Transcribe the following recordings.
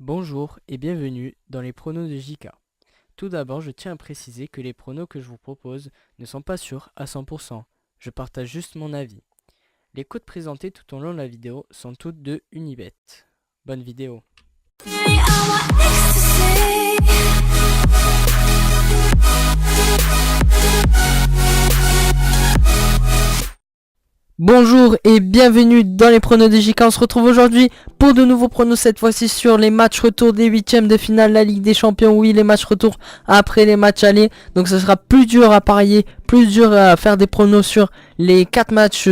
Bonjour et bienvenue dans les pronos de JK. Tout d'abord, je tiens à préciser que les pronos que je vous propose ne sont pas sûrs à 100%. Je partage juste mon avis. Les codes présentés tout au long de la vidéo sont toutes de Unibet. Bonne vidéo. Bonjour et bienvenue dans les pronos de JK. On se retrouve aujourd'hui pour de nouveaux pronos, cette fois-ci sur les matchs retour des huitièmes de finale, la Ligue des Champions. Oui, les matchs retour après les matchs allés. Donc ce sera plus dur à parier, plus dur à faire des pronos sur les 4 matchs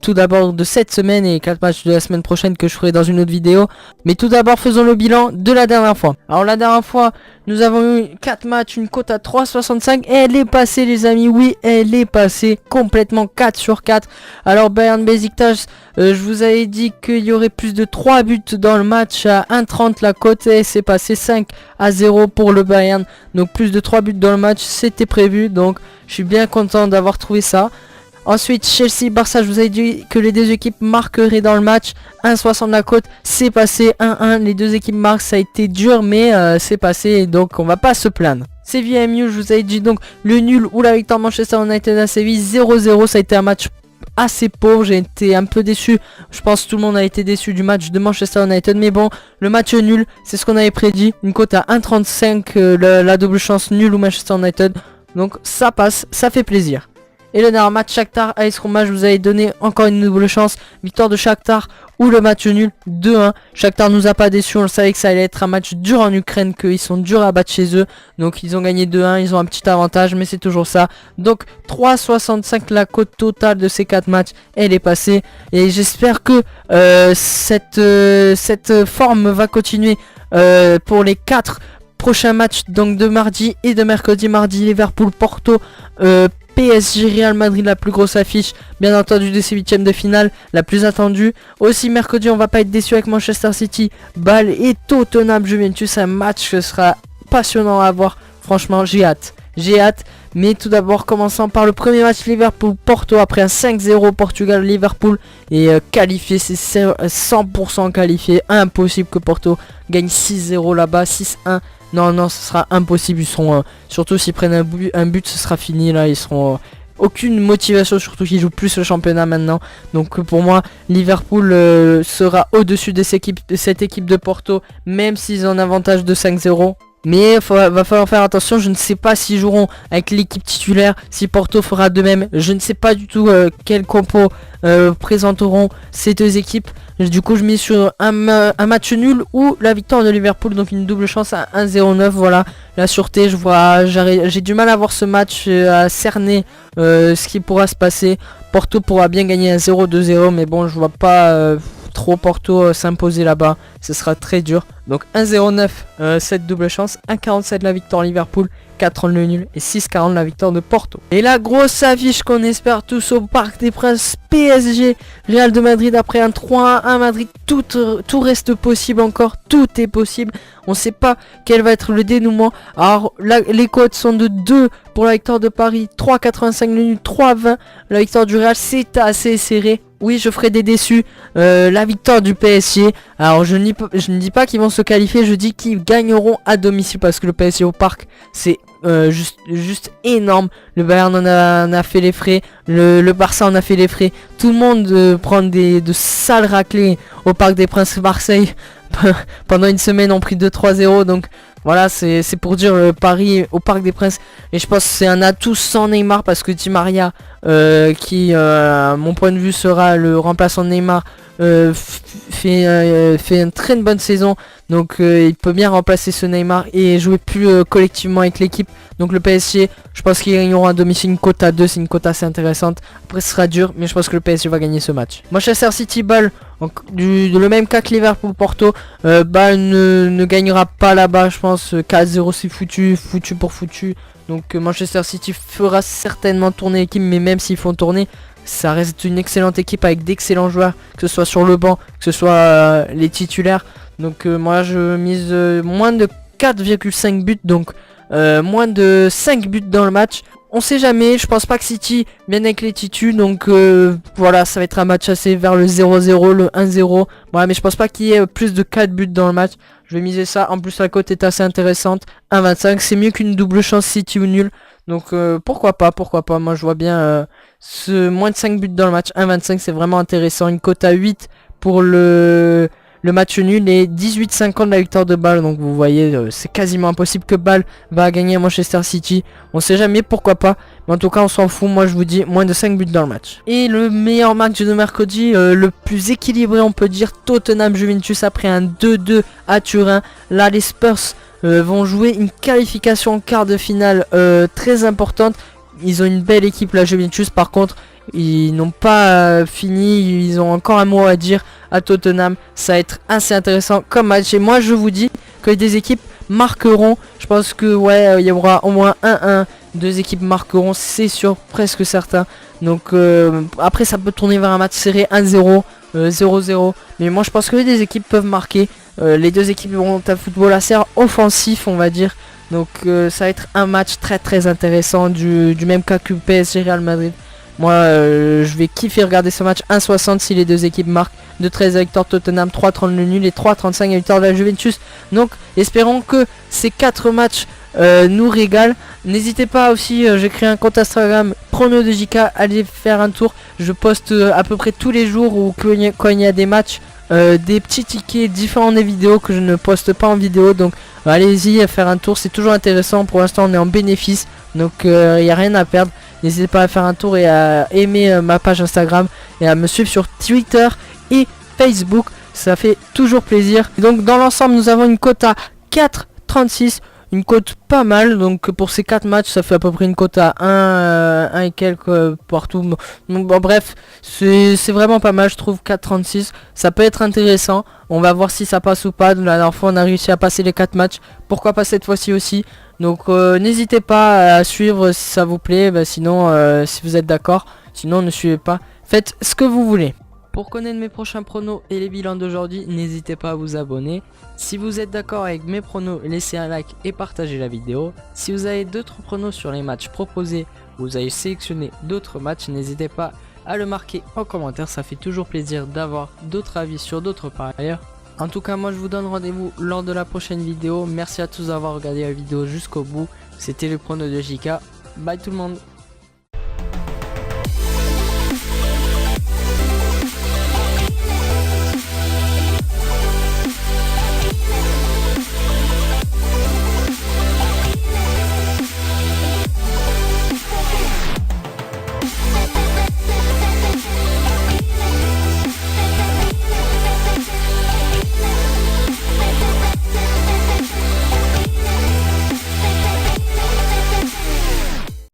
tout d'abord de cette semaine et 4 matchs de la semaine prochaine que je ferai dans une autre vidéo. Mais tout d'abord, faisons le bilan de la dernière fois. Alors la dernière fois, nous avons eu 4 matchs, une cote à 3,65. Elle est passée les amis, oui, elle est passée complètement 4 sur 4. Alors Bayern Beşiktaş, je vous avais dit qu'il y aurait plus de 3 buts dans le match à 1,30 la cote et c'est passé 5-0 pour le Bayern. Donc plus de 3 buts dans le match, c'était prévu, donc je suis bien content d'avoir trouvé ça. Ensuite, Chelsea-Barça, je vous avais dit que les deux équipes marqueraient dans le match. 1,60 la cote, c'est passé 1-1. Les deux équipes marquent, ça a été dur, mais c'est passé, donc on va pas se plaindre. Séville-MU, je vous avais dit donc le nul ou la victoire Manchester United à Séville 0-0. Ça a été un match assez pauvre, j'ai été un peu déçu. Je pense que tout le monde a été déçu du match de Manchester United, mais bon, le match nul, c'est ce qu'on avait prédit. Une cote à 1,35, la double chance nul ou Manchester United. Donc ça passe, ça fait plaisir. Et le dernier match Shakhtar AS Roma, je vous avais donné encore une double chance. Victoire de Shakhtar ou le match nul 2-1. Shakhtar nous a pas déçus, on le savait que ça allait être un match dur en Ukraine, qu'ils sont durs à battre chez eux. Donc ils ont gagné 2-1, ils ont un petit avantage, mais c'est toujours ça. Donc 3,65 la cote totale de ces 4 matchs, elle est passée. Et j'espère que cette forme va continuer pour les 4 prochains matchs, donc de mardi et de mercredi. Mardi Liverpool, Porto, PSG Real Madrid, la plus grosse affiche bien entendu de ces huitièmes de finale, la plus attendue. Aussi mercredi on va pas être déçu avec Manchester City, Bâle et Tottenham Juventus, un match qui sera passionnant à voir. Franchement j'ai hâte. Mais tout d'abord commençons par le premier match Liverpool-Porto après un 5-0 Portugal-Liverpool et qualifié, c'est 100% qualifié, impossible que Porto gagne 6-0 là-bas, 6-1. Non, ce sera impossible. Ils seront, surtout s'ils prennent un but, ce sera fini là. Ils seront aucune motivation, surtout qu'ils jouent plus le championnat maintenant. Donc pour moi, Liverpool sera au-dessus de cette équipe de Porto, même s'ils ont un avantage de 5-0. Mais va falloir faire attention, je ne sais pas s'ils joueront avec l'équipe titulaire, si Porto fera de même. Je ne sais pas du tout quel compo présenteront ces deux équipes. Du coup je mise sur un match nul ou la victoire de Liverpool, donc une double chance à 1,09. Voilà la sûreté, j'ai du mal à voir ce match, à cerner ce qui pourra se passer. Porto pourra bien gagner un 0-2-0, mais bon je vois pas trop Porto s'imposer là-bas, ce sera très dur. Donc 1,09 cette double chance, 1,47 la victoire Liverpool, 4,30 le nul et 6,40 la victoire de Porto. Et la grosse affiche qu'on espère tous au Parc des Princes, PSG Real de Madrid après un 3-1 Madrid, tout reste possible encore, tout est possible. On sait pas quel va être le dénouement. Alors là, les cotes sont de 2 pour la victoire de Paris, 3,85 le nul, 3,20 la victoire du Real, c'est assez serré. Oui, je ferai des déçus. La victoire du PSG. Alors je ne dis pas qu'ils vont se qualifier, je dis qu'ils gagneront à domicile parce que le PSG au parc c'est juste énorme. Le Bayern en a fait les frais, le Barça en a fait les frais. Tout le monde prend de sales raclées au Parc des Princes. Marseille pendant une semaine ont pris 2-3-0, donc voilà, c'est pour dire Paris au Parc des Princes. Et je pense que c'est un atout sans Neymar parce que Di Maria qui à mon point de vue sera le remplaçant de Neymar, fait une très bonne saison. Donc il peut bien remplacer ce Neymar et jouer plus collectivement avec l'équipe. Donc le PSG, je pense qu'ils gagneront à domicile, une cote à 2, c'est une cote assez intéressante. Après ce sera dur, mais je pense que le PSG va gagner ce match. Manchester City Bâle, le même cas que Liverpool Porto. Bâle ne gagnera pas là-bas, je pense. 4-0 c'est foutu pour foutu. Donc Manchester City fera certainement tourner l'équipe, mais même s'ils font tourner, ça reste une excellente équipe avec d'excellents joueurs, que ce soit sur le banc, que ce soit les titulaires. Donc moi je mise moins de 4,5 buts, donc moins de 5 buts dans le match. On sait jamais, je pense pas que City vienne avec les titus, donc voilà, ça va être un match assez vers le 0-0, le 1-0. Voilà, mais je pense pas qu'il y ait plus de 4 buts dans le match. Je vais miser ça, en plus la cote est assez intéressante, 1,25, c'est mieux qu'une double chance City ou nul. Donc pourquoi pas, moi je vois bien ce moins de 5 buts dans le match, 1,25 c'est vraiment intéressant, une cote à 8 pour le match nul et 18,50 la victoire de Bâle. Donc vous voyez, c'est quasiment impossible que Bâle va gagner à Manchester City. On sait jamais, pourquoi pas. Mais en tout cas, on s'en fout. Moi, je vous dis moins de 5 buts dans le match. Et le meilleur match de mercredi, le plus équilibré, on peut dire, Tottenham-Juventus après un 2-2 à Turin. Là, les Spurs vont jouer une qualification en quart de finale très importante. Ils ont une belle équipe, la Juventus. Par contre, ils n'ont pas fini, ils ont encore un mot à dire à Tottenham. Ça va être assez intéressant comme match. Et moi je vous dis que des équipes marqueront. Je pense que ouais, il y aura au moins 1-1. Deux équipes marqueront, c'est sûr, presque certain. Donc après ça peut tourner vers un match serré 1-0, 0-0. Mais moi je pense que des équipes peuvent marquer. Les deux équipes ont un football assez offensif, on va dire. Donc ça va être un match très intéressant du même cas que PSG Real Madrid. Moi je vais kiffer regarder ce match. 1,60 si les deux équipes marquent. 2,13 à victoire Tottenham, 3,30 le nul et 3,35 à victoire de la Juventus. Donc espérons que ces 4 matchs nous régalent. N'hésitez pas aussi, j'ai créé un compte Instagram Prono de JK, allez faire un tour. Je poste à peu près tous les jours ou quand il y a des matchs, des petits tickets différents des vidéos que je ne poste pas en vidéo. Donc allez-y faire un tour, c'est toujours intéressant. Pour l'instant on est en bénéfice, donc il n'y a rien à perdre. N'hésitez pas à faire un tour et à aimer ma page Instagram et à me suivre sur Twitter et Facebook, ça fait toujours plaisir. Et donc dans l'ensemble nous avons une cote à 4,36, une cote pas mal. Donc pour ces 4 matchs ça fait à peu près une cote à 1 et quelques partout. Donc bon, bref, c'est vraiment pas mal je trouve. 4,36 ça peut être intéressant. On va voir si ça passe ou pas. La dernière fois on a réussi à passer les 4 matchs, pourquoi pas cette fois-ci aussi. Donc n'hésitez pas à suivre si ça vous plaît. Sinon si vous êtes d'accord, sinon ne suivez pas, faites ce que vous voulez. Pour connaître mes prochains pronos et les bilans d'aujourd'hui, n'hésitez pas à vous abonner. Si vous êtes d'accord avec mes pronos, laissez un like et partagez la vidéo. Si vous avez d'autres pronos sur les matchs proposés, ou vous avez sélectionné d'autres matchs, n'hésitez pas à le marquer en commentaire. Ça fait toujours plaisir d'avoir d'autres avis sur d'autres parieurs. En tout cas, moi je vous donne rendez-vous lors de la prochaine vidéo. Merci à tous d'avoir regardé la vidéo jusqu'au bout. C'était le prono de JK. Bye tout le monde.